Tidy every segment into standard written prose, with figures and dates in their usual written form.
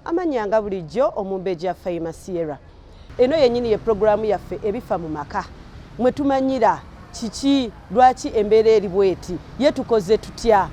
amanyanga bulijjo Omumbeja Faima Sierra. Eno yennyini ye programu yaffe ebifa mu maka. Mwe tumanyira kiki lwaki embeera eri bweti ye tukoze tutya.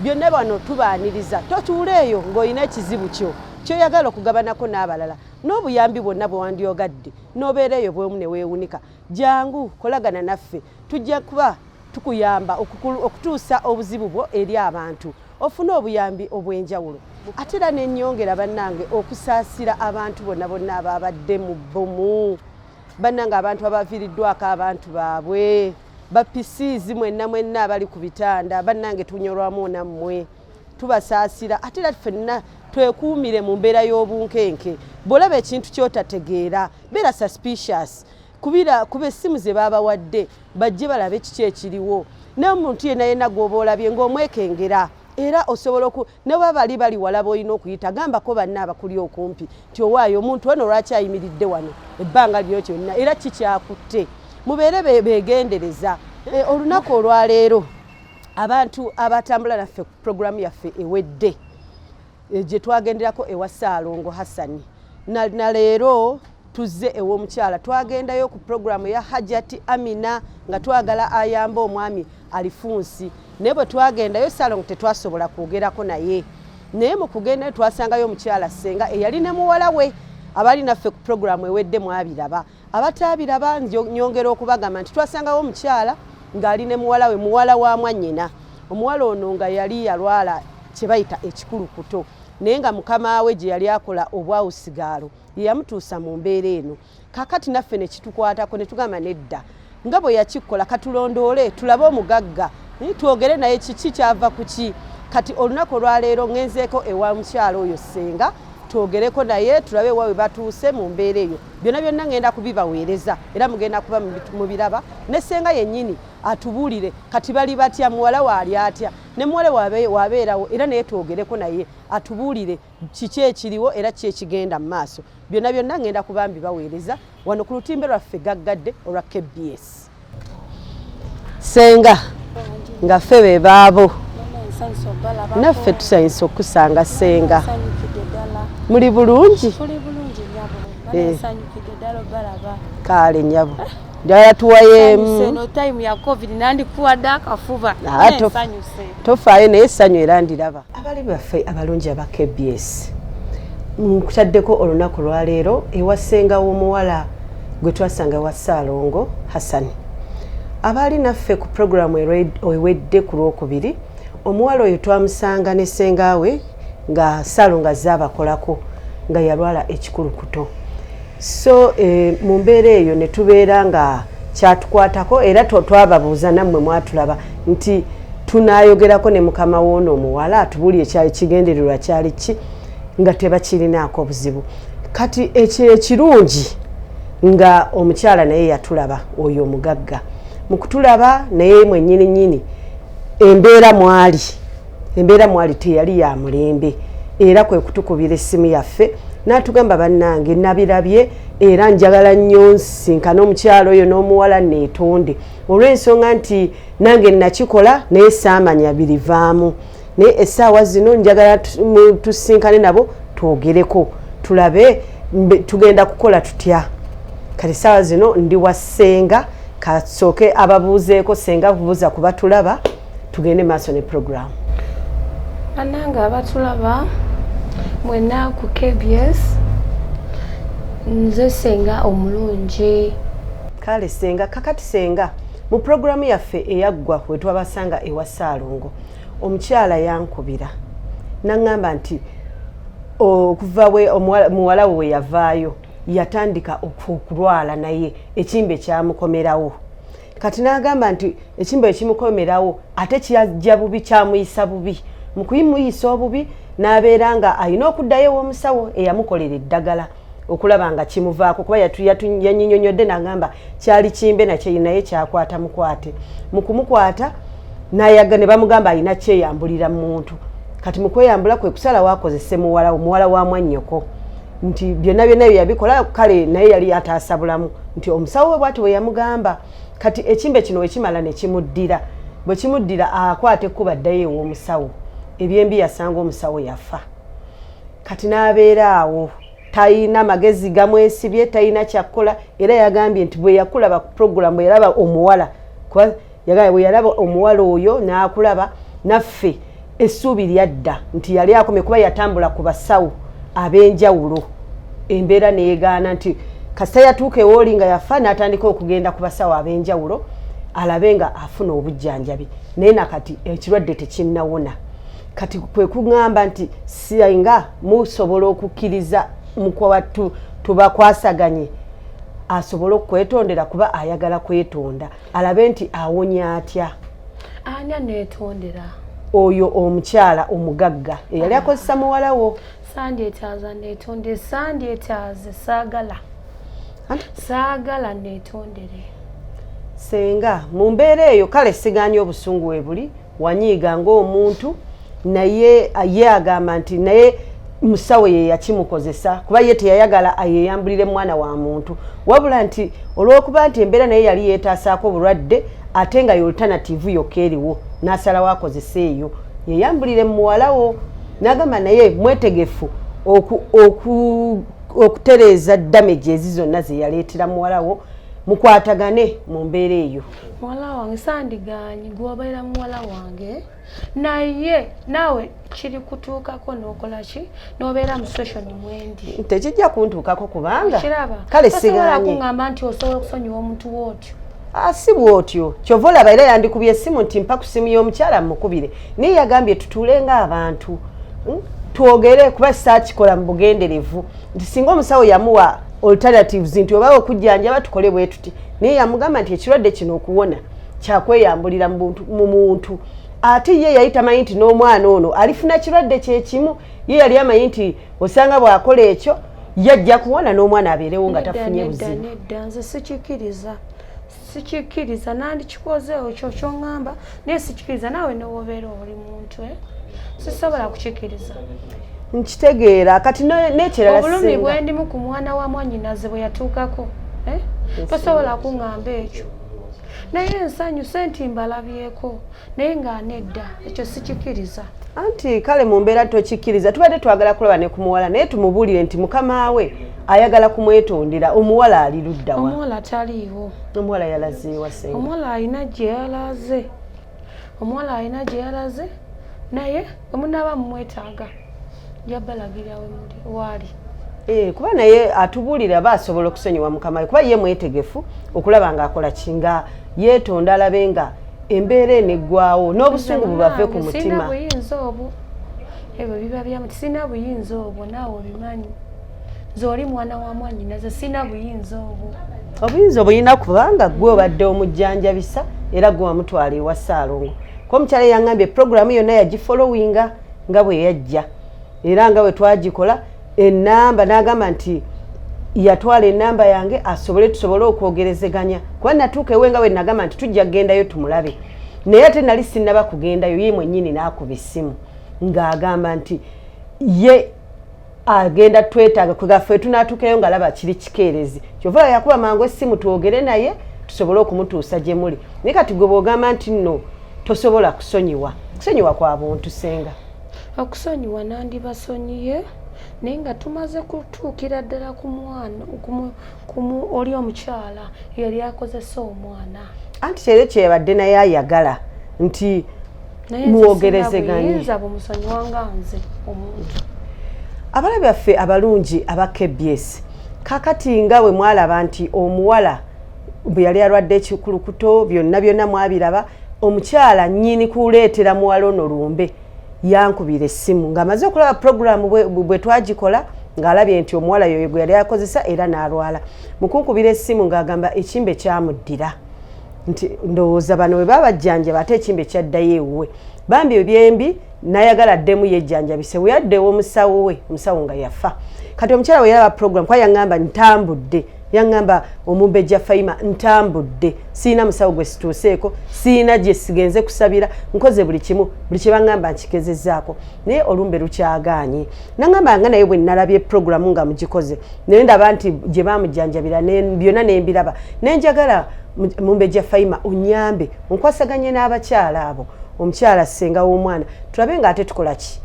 Byonna bano tubaaniriza totuuleeyo ng'olina ekizibu kyo kyoyagala okugabanako n'abalala n'obuyambi bwonna bwe wandyogadde n'obeera eyo bwemu ne weewunika jangu kolagana naffe tujja kuba tukuyamba okutuusa obuzibu bwo eri abantu ofune obuyambi obw'enjawulo ate era n'ennyongera bannange okusaasira abantu bonna ababadde mu bbomu bannange abantu abaviiriddwako abantu baabwe bapisizi mwenna abali ku bitanda bannange tunyolwamu nammwe tubasaasira ate era ffenna twekuumire mu mbeera y'obunkenke bw'olaba ekintu ky'otategeera beera suspicious kuba essimu ze baabawadde bajje balabe kiki ekiriwo n'omuntu yenna gw'oba olabye ng'omwekengera era osobola ne baba bali wala b'olina okuyita gambako banna abakuli okumpi nti owaayo omuntu ono lwaki ayimiridde wano ebbanga lyo kyonna era kikyakutte mubeere beegendereza olunaku olwaleero abantu abatambula naffe ku programu yaffe ewedde gye twagenderako ewa Ssaalongo Hassani na leero tuzze ew'omukyala twagendayo ku programu ya Hajati Amina nga twagala ayamba omwami Alifunsi naye bwe twagendayo Ssaalongo tetwasobola kwogerako naye naye mu kugendayo twasangayo omukyala Ssenga eyali ne muwala we abali naffe ku programu ewedde mwabiraba abataabiraba nyongera okubagamba nti twasangawo omukyala ng'ali ne muwala we muwala wa mwannyina omuwala ono nga yali yalwala kye bayita ekikurukuto naye nga mukama we gye yali akola obwawusigaalo ye yamutuusa mu mbeera eno kakati naffe ne kitukwatako ne tugamba nedda nga bwe yakikola katulondoole tulabe omugagga twogere naye kiki kyava ku ki kati olunaku olwaleero ngenzeeko ewa mukyala oyo Ssenga twogereko naye tulabe wawe batuuse mu mbeera eyo byonna ngenda kubibaweereza era mugenda kuba mu biraba ne Ssenga yennyini atubuulire kati bali batya muwala waali atya ne muwala wabeerawo era naye twogereko naye atubuulire kiki ekiriwo era kiki ekigenda mu maaso byonna ngenda kuba mbibaweereza wano ku lutimbe lwaffe gaggadde olwa KBS. Ssenga nga ffe be baabo naffe tusanyusa okusanga Ssenga. Muli bulungi? Kale nyabo njagala tuwayeemu no time ya covid nandikuwadde akafuba tofaayo naye essanyu era ndiraba abali baffe abalungi aba KBS nkutaddeko olunaku lwaleero ewa Ssenga w'omuwala gwe twasanga ewa Ssaalongo Hassani abali naffe ku programu ewedde ku Lwokubiri omuwala oyo twamusanga ne Ssenga we nga Ssaalongo azze abakolako nga yalwala ekikurukuto so mu mbeera eyo ne tubeera nga kyatukwatako era twababuuza nammwe mwatulaba nti tunaayogerako ne mukama w'ono omuwala atubuulye ekigendererwa kyali ki nga tebakirinaako obuzibu kati ekirungi nga omukyala naye yatulaba oyo omugagga mu kutulaba naye mwennyini embeera mwali teyali ya mulembe era kwe kutukubira essimu yaffe n'atugamba bannange nabirabye era njagala nnyo nsinkana omukyalo oyo n'omuwala neetonde olw'ensonga nti nange nakikola naye saamanya birivaamu naye essaawa zino njagala tusinkane nabo twogereko tulabe tugenda kukola tutya kati essaawa zino ndi wa Ssenga kasooke ababuuzeeko Ssenga kubuuza kuba tulaba tugende maaso ne programu bannange abatulaba mwenna ku KBS nze Ssenga omulungi kale Ssenga kakati Ssenga mu programu yaffe eyaggwa we twabasanga ewa Ssaalongo omukyala yankubira naŋŋamba nti okuva we muwala we yavaayo yatandika okulwala naye ekimbe kyamukomerawo kati n'agamba nti ekimbe ekimukomerawo ate kyajja bubi kyamuyisa bubi mu kuyimuyisa obubi n'abeera nga alina okuddayo ew'omusawo eyamukolera eddagala okulaba nga kimuvaako kuba yanyinyonyodde n'agamba kyali kimbe naye kyakwata mukwate mu kumukwata n'ayaga ne bamugamba alina kyeyambulira muntu kati mu kweyambula kwe kusalawo akozese muwala wa mwannyoko nti byonna ebyo yabikola kale naye yali ataasa bulamu nti omusawo we bw'ati we yamugamba kati ekimbe kino wekimala ne kimuddira bwe kimuddira akwate kuba addayo ew'omusawo ebyembi yasanga omusawo yafa kati n'abeera awo talina magezi gamwesibye talina kyakkola era yagambye nti bwe yakulaba ku programu yalaba omuwala bwe yalaba omuwala oyo n'akulaba naffe essuubi lyadda nti yali akomye kuba yatambula ku basawo ab'enjawulo embeera neegaana nti kasita yatuuka ewooli nga yafa n'atandika okugenda ku basawo ab'enjawulo alabe nga afuna obujjanjabi naye nakati ekirwadde tekinnawona kati kwe kuŋŋamba nti singa musobola okukkiriza mukwawatu tubakwasaganye asobole okwetondera kuba ayagala kwetonda alabe nti awonya atya ani aneetondera oyo omukyala omugagga eyali akozesa muwala wo sandyetaaza neetonde sandyetaaze saagala neetondere senga mu mbeera eyo kale siganya obusungu we buli wanyiiga ng'omuntu naye ye agamba nti naye musawo ye yakimukozesa kuba ye teyayagala ayeyambulire mwana wa muntu wabula nti olw'okuba nti embeera naye yali yeetaasaako obulwadde ate nga alternative yokka eriwo n'asalawo akozesa eyo yeyambulire muwala wo n'agamba naye mwetegefu okutereeza damage ezi zonna ze yaleetera muwala wo mukwatagane mu mbeera eyo muwala wange sandiganye gwobeera muwala wange naye naawe kiri kutuukako n'okola ki n'obeera mu social mwendi tekijja kuntuukako kubanga kale siganye kuŋŋamba nti osobola okusonyiwa omuntu wootyo si bwotyo kyova olaba era yandikubye essimu nti mpa ku ssimu y'omukyala mukubire naye yagambye tutuule ng'abantu twogere kuba saakikola mu bugenderevu nti singa omusawo yamuwa alternatives nti oba okujjanjaba tukole bwe tuti naye yamugamba nti ekirwadde kino okuwona kyakweyambulira mu muntu ate ye yali tamanyi nti n'omwana ono alifuna kirwadde kyekimu ye yali amanyi nti osanga bw'akola ekyo yajja kuwona n'omwana abeerewo nga tafunye buzibu nedda nze sikikkiriza nandikikozeewo kyo kyoŋŋamba naye sikikkiriza naawe newobeera oli muntu sisobola kukikkiriza nkitegeera kati n'ekirala obulumi bwe ndimu ku mwana wa mwannyinaze bwe yatuukako tosobola kuŋŋamba ekyo naye ensanyuse nti mbalabyeko naye nga nedda ekyo sikikkiriza anti kale mu mbeera tokikkiriza tubadde twagala kulaba ne ku muwala naye tumubuulire nti mukama we ayagala kumwetondera omuwala ali ludda wa omuwala taliiwo omuwala yalazeewa senga omuwala alina gye yalaze naye omunaaba mumwetaaga jabalagirira waali kuba naye atubuulira aba asobola okusonyiwa mukama we kuba ye mwetegefu okulaba ng'akola kinga yeetonda alabe nga embeera eneggwawo n'obusungu bubave ku mutima sina buyinza obwo ebyo biba byamu tisina buyinza obwo naawe obimanyi nze oli mwana wa mwannyinaze sina buyinza obwo obuyinza obulina kubanga gwe obadde omujjanjabisa era gwe wamutwala ewa Ssaalongo ko omukyala yaŋŋambye programu yonna yagifolowinga nga bwe yajja era nga bwe twagikola ennamba n'agamba nti yatwala ennamba yange tusobole okwogerezeganya kuba natuuka ewe nga bwe nagamba nti tujja kugendayo tumulabe naye ate nali sinnaba kugendayo ye mwennyini n'akuba essimu ng'agamba nti ye agenda twetaaga kwegaffe tunaatuukayo ng'alaba kiri kikeerezi kyova yakuba mangu essimu twogere naye tusobole okumutuusa gye muli naye kati gwe bw'ogamba nti nno tosobola kusonyiwa kwa buntu senga okusonyiwa nandibasonyiye naye nga tumaze kutuukira ddala ku mwana oli omukyala yali akozesa omwana anti kyero kyebadde naye ayagala nti muwogerezeganye bumusonyiwanga nze omuntu abala byaffe abalungi aba KBS kakati nga bwe mwalaba nti omuwala bwe yali alwadde ekikurukuto byonna mwabiraba omukyala nnyini kuleetera muwala ono lumbe yankubira essimu ng'amaze okulaba programu bwe twagikola ng'alabye nti omuwala yoyo gwe yali akozesa era n'alwala mukunkubira essimu ng'agamba ekimbe kyamuddira nti ndowooza bano bwe babajjanjaba ate ekimbe kyaddayo ewuwe bambi ebyembi n'ayagala addemu yejjanjabise bwe yaddewo omusawo nga yafa kati omukyala bwe yalaba programu kwa yaŋŋamba ntambudde yaŋŋamba Omumbejja Fayima ntambudde siina musawo gwe situuseeko siina gye sigenze kusabira nkoze buli kimu buli kye baŋŋamba nkigezezzaako naye olumbe lukyagaanye naŋŋamba nga naye bwe nnalabye programu nga mugikoze naye ndaba nti gye baamujjanjabira byonna ne mbiraba ne njagala Omumbejja Fayima onyambe onkwasaganye n'abakyala abo omukyala ssenga w'omwana tulabe nga ate tukola ki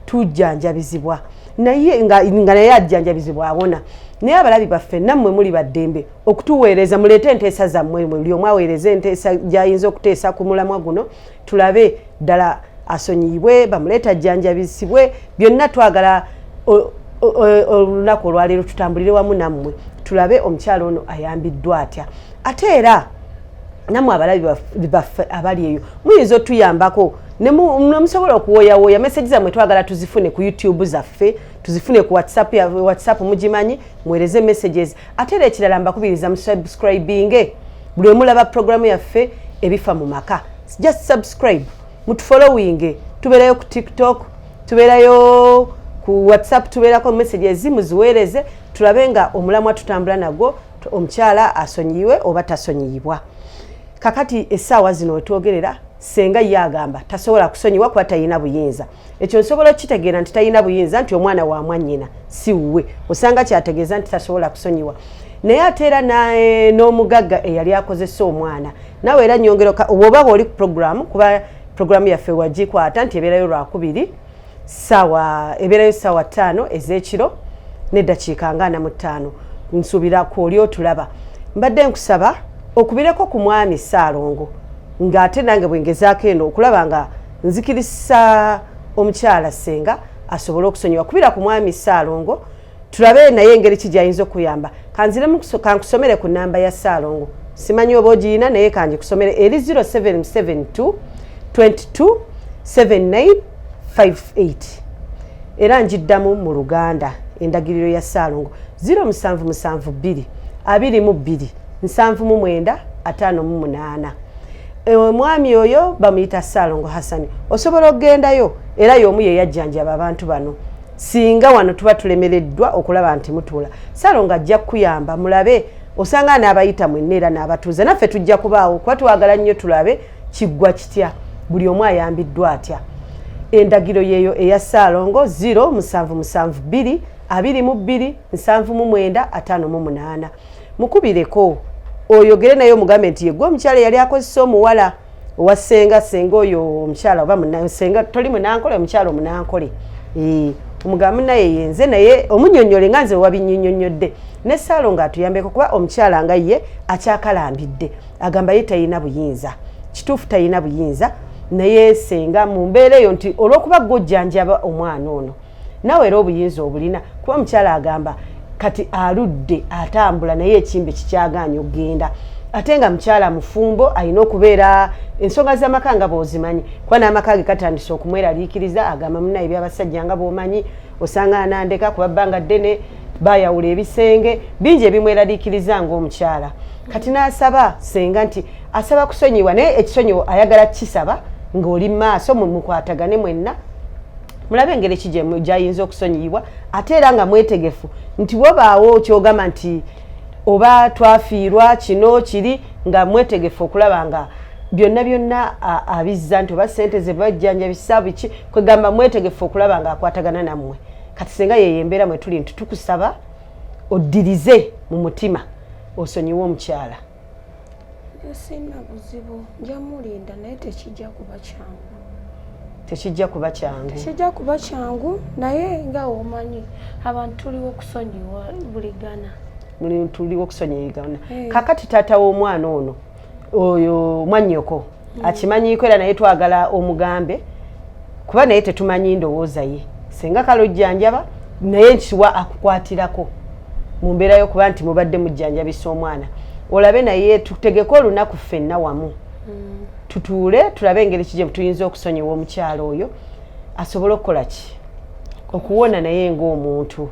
tujjanjabizibwa naye nga naye ajjanjabizibwa awona. Naye abalabi baffe nammwe muli baddembe okutuweereza muleete enteesa zammwe buli omu aweereze enteesa gy'ayinza okuteesa ku mulamwa guno tulabe ddala asonyiyibwe bamuleeta ajjanjabisibwe byonna twagala olunaku olwaleero tutambulire wamu nammwe tulabe omukyalo ono ayambiddwa atya ate era nammwe abalabi baffe abali eyo muyinza otuyambako nemusobola okuwoyawooya meseji zammwe twagala tuzifune ku YouTube zaffe tuzifune ku WhatsApp mugimanyi muweereze messages ate era ekirala mbakubiriza mu subscribing buli omulaba programu yaffe ebifa mu maka just subscribe mutufollowing tubeerayo ku TikTok tubeerayo ku WhatsApp tubeerako messages muziweereze tulabe nga omulamwa tutambula nagwo omukyala asonyiwe oba tasonyiyibwa kakati essaawa zino wetwogerera senga ye agamba tasobola kusonyiwa kuba tayina buyinza ekyo nsobola okitegeera nti tayina buyinza nti omwana wa mwannyina si wuwe osanga kyategeeza nti tasobola kusonyiwa naye ate era n'omugagga eyali akozesa omwana nawe era nyongero oba oli ku programu kuba programu yaffe wagikwata nti ebeerayo lwakubiri ebeerayo ssaawa 5 ez'ekiro n'eddakiika 45 nsuubira ku oli otulaba mbadde nkusaba okubireko ku mwami Ssaalongo ng'ate nange bwengezaako eno okulaba nga nzikirisa omukyala senga asobole okusonyiwa kubira ku mwami Ssaalongo tulabe naye engeri ki gy'ayinza okuyamba kankusomere ku nnamba ya Ssaalongo simanyi oba ogiyina naye kangi kusomere eri 0772 22 7958 era njiddamu mu Luganda endagiriro ya Ssaalongo 0772 22 79 58 omwami oyo bamuyita Ssaalongo Hassan osobola okugendayo era y'omu ye yajjanjaba abantu bano singa wano tuba tulemereddwa okulaba nti mutuula Ssaalongo ajja kuyamba mulabe osanga n'abayita mwenna era n'abatuuza naffe tujja kubaawo kuba twagala nnyo tulabe kiggwa kitya buli omu ayambiddwa atya endagiro yeeyo eya Ssaalongo 0772 22 79 58 mukubireko oyogere naye omugambe nti yegwe omukyala yali akozesa omuwala owa senga oyo omukyala oba senga toli munankole omukyala omunankole omugambe naye yenze naye omunyonyole nga nze wabinnyonnyodde ne Ssaalongo atuyambeko kuba omukyala nga ye akyakalambidde agamba ye tayina buyinza kituufu tayina buyinza naye senga mu mbeera eyo nti olw'okuba gw'ojjanjaba omwana ono nawe era obuyinza obulina kuba omukyala agamba kati aludde atambula naye ekimbe kikyagaanya okgenda ate nga mukyala mufumbo alina okubeera ensonga z'amaka nga bw'ozimanyi kuba n'amaka ge katandise okumweraliikiriza agamba munaye by'abasajja nga bw'omanyi osanga anandeka kuba bbanga ddene bayawula ebisenge bingi ebimweraliikiriza ng'omukyala kati n'asaba senga nti asaba kusonyiwa naye ekisonyiwo ayagala kisaba ng'oli mu maaso mukwatagane mwenna mulabe engeri ki gy'ayinza okusonyiyibwa ate era nga mwetegefu nti wabaawo kyogamba nti oba twafiirwa kino kiri nga mwetegefu okulaba nga byonna abizza nti oba ssente ze bajjanjabisa biki kwegamba mwetegefu okulaba nga akwatagana nammwe kati senga yeyo embeera mwe tuli nti tukusaba oddirize mu mutima osonyiwe omukyala sina buzibu nja mulinda naye tekijja kuba kyangu tekijja kuba kyangu naye nga omanyi abantu tuliwo okusonyiwa buligana tuliwo okusonyiyigana kakati taata w'omwana ono oyo mwannyoko akimanyiiko era naye twagala omugambe kuba naye tetumanyi ndowooza ye senga kalojjanjaba naye nkiwa akukwatirako mu mbeera y'okuba nti mubadde mujjanjabisa omwana olabe naye tutegeko olunaku ffenna wamu tutuule tulabe engeri ki gye tuyinza okusonyiwa omukyalo oyo asobole okukola ki okuwona naye ng'omuntu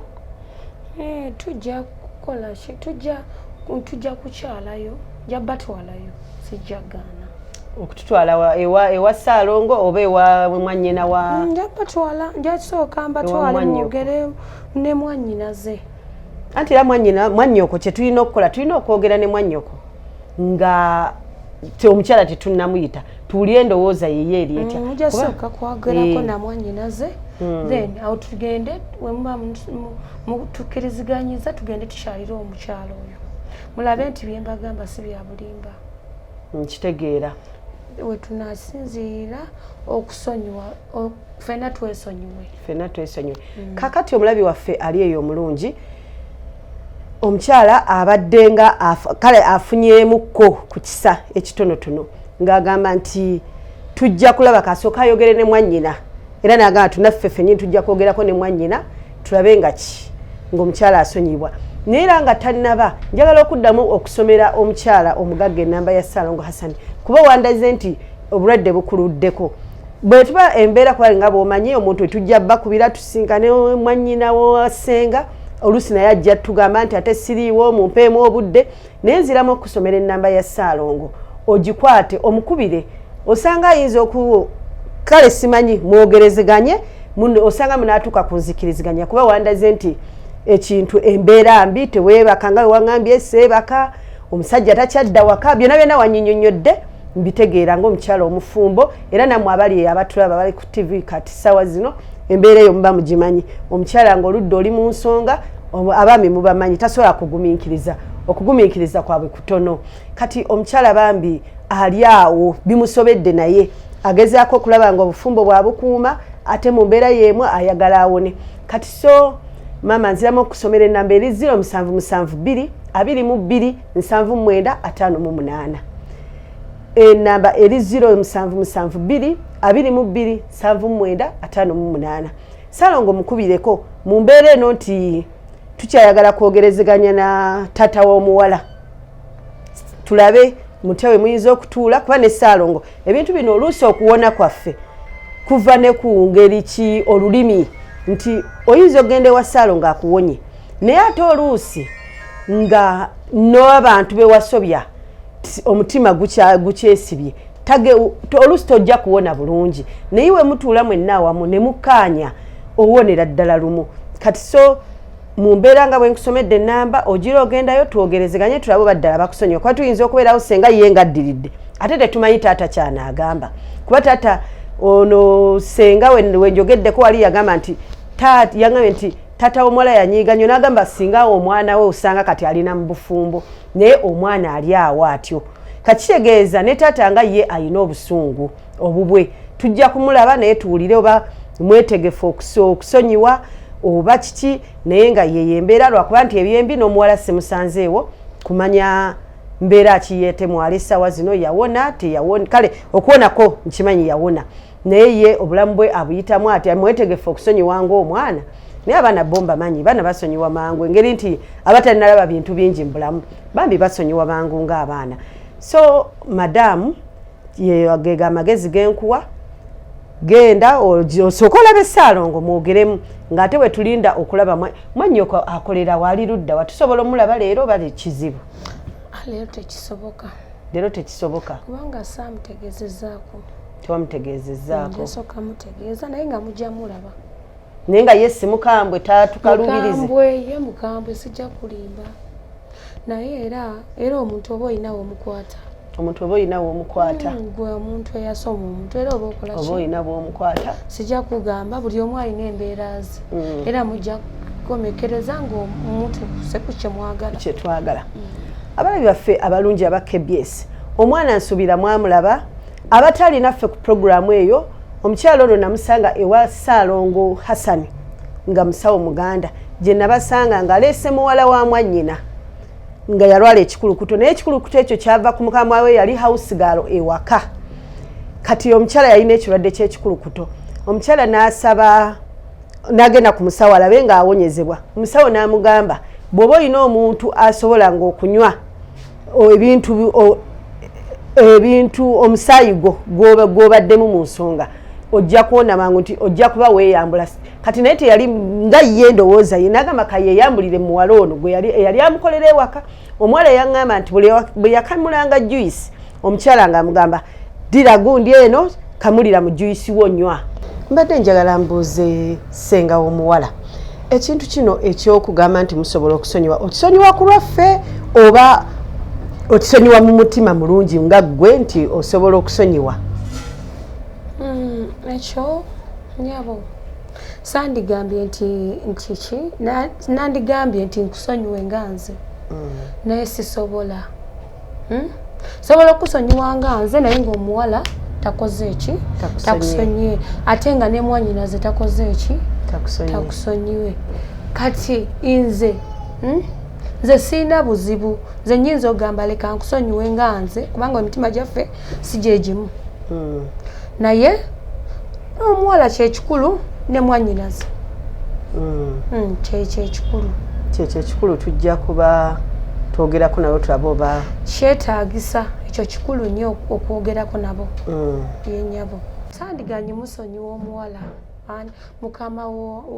tujja kukola ki tujja kukyalayo nja batwalayo sijja gaana okututwala ewa Ssaalongo oba ewa mwannyina wa nja batwala nja kisooka mbatwale mwogere ne mwannyinaze anti era mwannyoko kye tulina okukola tulina okwogera ne mwannyoko nga omukyala tetunnamuyita tuwulire endowooza yeye eri etya mujja sooka kwagerako na mwannyinaze then awo tugende wemuba mutukkiriziganyiza tugende tukyalire omukyalo oyo mulabe nti bye mbagamba si bya bulimba nkitegeera we tunasinziira okusonyiwa ffenna twesonyiwe. Kakati omulabi waffe ali eyo omulungi omukyala abadde nga kale afunyeemukko ku kisa ekitonotono ng'agamba nti tujja kulaba kasooka ayogere ne mwannyina era n'agamba tunaffe ffennyini tujja kwogerako ne mwannyina tulabe nga ki ng'omukyala asonyibwa naye era nga tannaba njagala okuddamu okusomera omukyala omugagga ennamba ya Ssaalongo Hassan kuba wandaze nti obulwadde bukuluddeko bwe tuba embeera kwali nga bw'omanyi omuntu tujja bakubira tusinkane mwannyina wasenga oluusi naye ajja tugamba nti ate siriiwo mumpeemu obudde naye nziramu okusomera ennamba ya Ssaalongo ogikwate omukubire osanga ayinza kale simanyi mwogerezeganye osanga munaatuuka ku nzikiriziganya kuba wandaze nti ekintu embeera mbi teweebaka nga wewangambye seebaka omusajja takyadda waka byonna byonna wanyinyonnyodde mbitegeera ng'omukyala omufumbo era nammwe abali abatulaba bali ku TV kati ssaawa zino embeera eyo muba mugimanyi omukyala ng'oludda oli mu nsonga abaami mubamanyi tasobola okugumiikiriza kwabwe kutono kati omukyala bambi ali awo bimusobedde naye agezaako okulaba nga obufumbo bwabukuuma ate mu mbeera y'emu ayagala awone kati so mama nziramu okusomera ennamba eri 0772 22 79 58 enamba eri 0772 22 79 58 Ssaalongo mukubireko mu mbeera eno nti tukyayagala kwogerezeganya na taata w'omuwala tulabe mutewe muyinza okutuula kuba ne Ssaalongo ebintu bino oluusi okuwona kwaffe kuva ne ku ngeri ki olulimi nti oyinza okugenda ewa Ssaalongo akuwonye naye ate oluusi nga n'abantu bewasobya omutima gukyesibye oluusi tojja kuwona bulungi naye we mutuula mwenna awamu ne mukkaanya owonera ddala lumu kati so mu mbeera nga bwe nkusomedde ennamba ogira ogendayo twogerezeganye tulabe baddala bakusonyiwa kuba tuyinza okubeerawo senga ye ngaddiridde ate tetumanyi taata kyanaagamba kuba taata ono senga wenjogeddeko wali yagamba nti yagambye nti taata w'omuwala yanyiiganyo n'agamba singa omwana we osanga kati alina mu bufumbo naye omwana ali awo atyo kakitegeeza ne taata nga ye alina obusungu obubwe tujja kumulaba naye tuwulire oba mwetegefu okusonyiwa oba kiki naye nga ye embeera lwakuba nti ebyembi n'omuwala simusanzeewo kumanya mbeera kiyete mwala essaawa zino yawona teyawona kale okuwonako nkimanyi yawona naye ye obulamu bwe abuyitamu ati mwetegefu okusonyiwa ng'omwana naye abaana bo mbamanyi baana basonyiwa mangu engeri nti abatanalaba bintu bingi mu bulamu bambi basonyiwa mangu ng'abaana so madamu yegega amagezi genkuwa genda osooka olabe Ssaalongo mwogeremu ng'ate we tulinda okulaba mwannyoko akolera wali ludda watusobola omulaba leero bali kizibu leero tekisoboka kubanga saamutegeezezaako tewamutegeezezzaako nsooka mutegeeza naye nga mujja mulaba naye nga ye si mukambwe tatukalubirize ye mukambwe sijja kulimba naye era omuntu oba olinawo omukwata gwe omuntu eyasoma omuntu era oba okola oba olina bw'omukwata sijja kugamba buli omu alina embeera ze era mujja kukomekereza ng'omuntu seku kyetwagala abalabi baffe abalungi aba KBS omwana nsuubira mwamulaba abatali naffe ku puroguramu eyo omukyalo ono namusanga ewa Ssaalongo Hassan nga musawo muganda gye nabasanga ng'aleese muwala wa mwannyina nga yalwala ekikulukuto naye ekikulukuto ekyo kyava ku mukama we yali house girl ewaka kati omukyala yalina ekirwadde ky'ekikulukuto omukyala n'asaba n'agenda ku musawo alabe ng'awonyezebwa omusawo n'amugamba bw'oba olina omuntu asobola ng'okunywa ebintu omusaayi gw'obaddemu mu nsonga ojja kuwona mangu nti ojja kuba weeyambula kati naye teyali nga ye ndowooza ye n'agamba kayeyambulire muwala ono eyali amukolera ewaka omuwala yaŋŋamba nti bwe yakamulanga juice omukyala ng'amugamba ddira gundi eno kamulira mu juice wonywa mbadde njagala mbuuze ssenga w'omuwala ekintu kino ekyokugamba nti musobola okusonyiwa okisonyiwa ku lwaffe oba okisonyiwa mu mutima mulungi nga ggwe nti osobola okusonyiwa ekyo nyabo sandigambye nti ki nandigambye nti nkusonyiwe nga nze naye sisobola sobola okusonyiwa nga nze naye ng'omuwala takoze eki takusonyiwe ate nga ne mwannyinaze takoze eki takusonyiwe kati nze nze siina buzibu nze nnyinza okugamba leka nkusonyiwe nga nze kubanga emitima gyaffe si gye gimu naye omuwala kyekikulu ne mwannyinaze kyekikulu tujja kuba twogerako nabo tulabe oba kyetaagisa ekyo kikulu nnyo okwogerako nabo yennyabo sandiganye musonyiwa omuwala mukama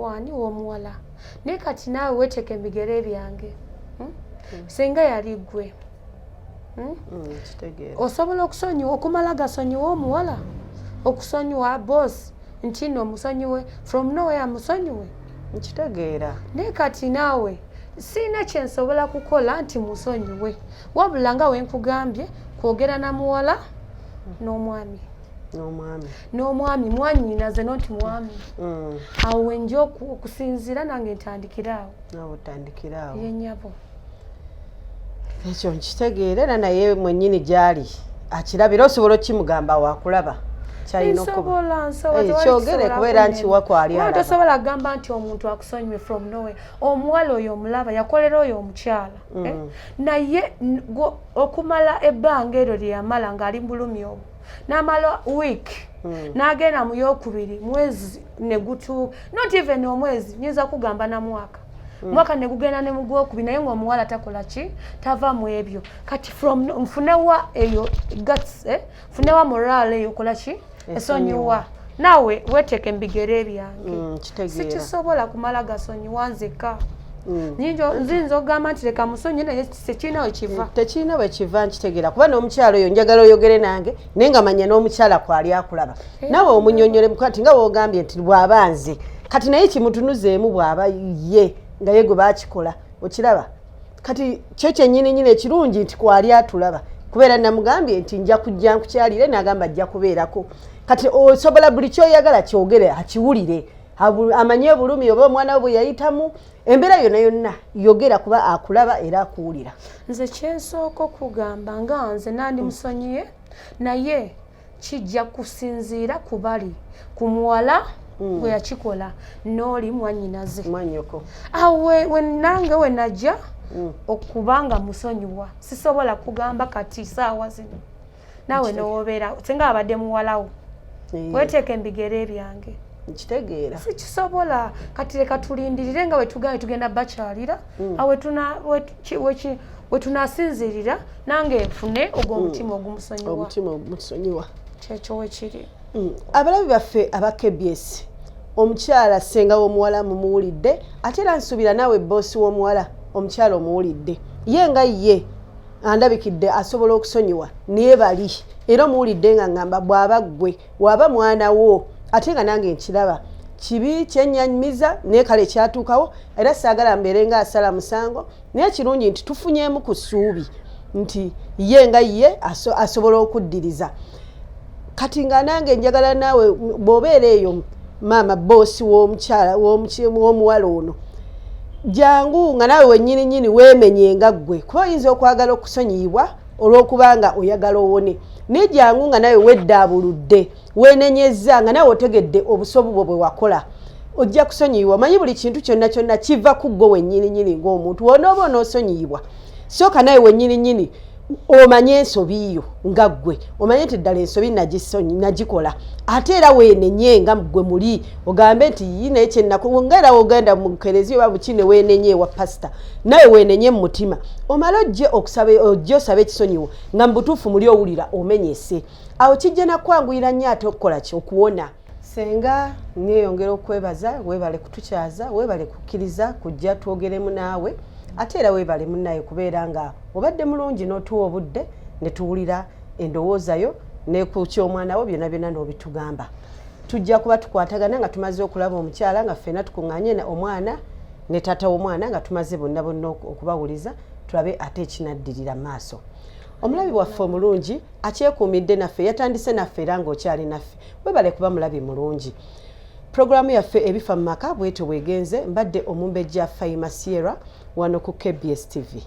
wani w'omuwala naye kati naawe weeteka emigere byange singa yali ggwe osobola okusonyiwa okumala gasonyiwa omuwala okusonyiwa boss nti nno omusonyiwe from nowhere amusonyiwe nkitegeera naye kati naawe siina kyensobola kukola nti musonyiwe wabula nga wenkugambye kwogera na muwala n'omwami mwannyinaze noti mwami awo wenja okusinziira nange ntandikiraawo yennyabo ekyo nkitegeera era naye mwennyini gyali akirabira osobola okimugamba waakulaba kyogere kubeera nti wakwali alaba tosobola kugamba nti omuntu akusonyiwe from nowhere omuwala oyo omulaba yakolera oyo omukyala naye okumala ebbanga eryo lyeyamala ng'ali mbulumi obwo n'amala week n'agenda mu yokubiri mwezi ne gutuuka not even omwezi nyinza kugamba na mwaka ne gugenda ne mu gwokubiri naye ng'omuwala takola ki tava mu ebyo kati nfunewa eyo guts nfunewa moral eyo kola ki esonyiwa naawe weeteka embigere byange sikisobola kumala gasonyiwa nzeka nzinza okugamba nti leka musonyi naye tekirina wekiva tekirina wekiva nkitegeera kuba n'omukyalo oyo njagala oyogere nange naye nga manya n'omukyala kwali akulaba nawe omunyonyole kati nga woogambye nti bw'aba nze kati naye kimutunuzeemu bw'aba ye nga ye gwe baakikola okiraba kati kyo kyennyininyini ekirungi nti kwali atulaba kubeera namugambye nti nja kujja nkukyalire n'agamba ajja kubeerako kati osobola buli kyoyagala kyogere akiwulire amanye obulumi oba omwana we bwe yayitamu embeera yonna yonna yogera kuba akulaba era akuwulira nze kyensooka okugamba nga nze nandi musonyiye naye kijja kusinziira ku bali ku muwala bwe yakikola n'oli mwannyinaze mwanyoko awe nange we najja okubanga musonyiwa sisobola kugamba kati saawa zino naawe n'obeera singa abadde muwalawo weeteeka embigere byange nkitegeera sikisobola kati leka tulindirire nga wetugambe tugenda bakyalira awe wetunasinzirira nange nfune ogw'omutima ogumusonyiwa kyekyo wekiri abalabi baffe aba KBS omukyala ssenga w'omuwala mumuwulidde ate era nsuubira naawe boosi w'omuwala omukyala omuwulidde ye nga ye andabikidde asobola okusonyiwa naye bali era omuwulidde nga ngamba bw'aba ggwe waba mwana wo ate nga nange nkiraba kibi kyennyamiza naye kale kyatuukawo era saagala mbeere nga asala musango naye kirungi nti tufunyeemu ku ssuubi nti ye nga ye asobola okuddiriza kati nga nange njagala naawe bw'obeera eyo maama boosi w'omukyala w'omuwala ono jangu nga naawe wennyininyini weemenye nga ggwe kuba oyinza okwagala okusonyiyibwa olw'okubanga oyagala owone naye jangu nga naawe weddaabuludde weenenyezza nga naawe otegedde obusobo bwo bwe wakola ojja kusonyiyibwa omanyi buli kintu kyonna kyonna kiva ku ggwe wennyininyini ng'omuntu wonooba onoosonyiyibwa sooka naawe wennyininyini omanye ensobi yo nga ggwe omanye nti ddala ensobi nagikola ate era weenenye nga ggwe muli ogambe nti yina ekyennaku ngaera ogenda mu kereziya oba bukine weenenye ewa pasita nawe weenenye mu mutima omale ojje osabe ekisonyiwo nga mu butuufu muli owulira omenyese awo kijja nakwanguyira nnyo ate okukola ki okuwona senga neeyongera okwebaza weebale kutukyaza weebale kukkiriza kujja twogeremu naawe ate era weebale munnaye kubeera nga obadde mulungi n'otuwa obudde ne tuwulira endowooza yo ne ku ky'omwana wo byonna byonna n'obitugamba tujja kuba tukwatagana nga tumaze okulaba omukyala nga ffenna tukuŋŋaanye omwana ne taata w'omwana nga tumaze bonna bonna okubawuliza tulabe ate ekinaddirira maaso omulabi waffe omulungi akyekuumidde naffe yatandise naffe era ng'okyali naffe weebale kuba mulabi mulungi Programu yaffe ebifa mu maka bwetyo bwegenze mbadde omumbejja Fayima Sierra wano ku KBS TV.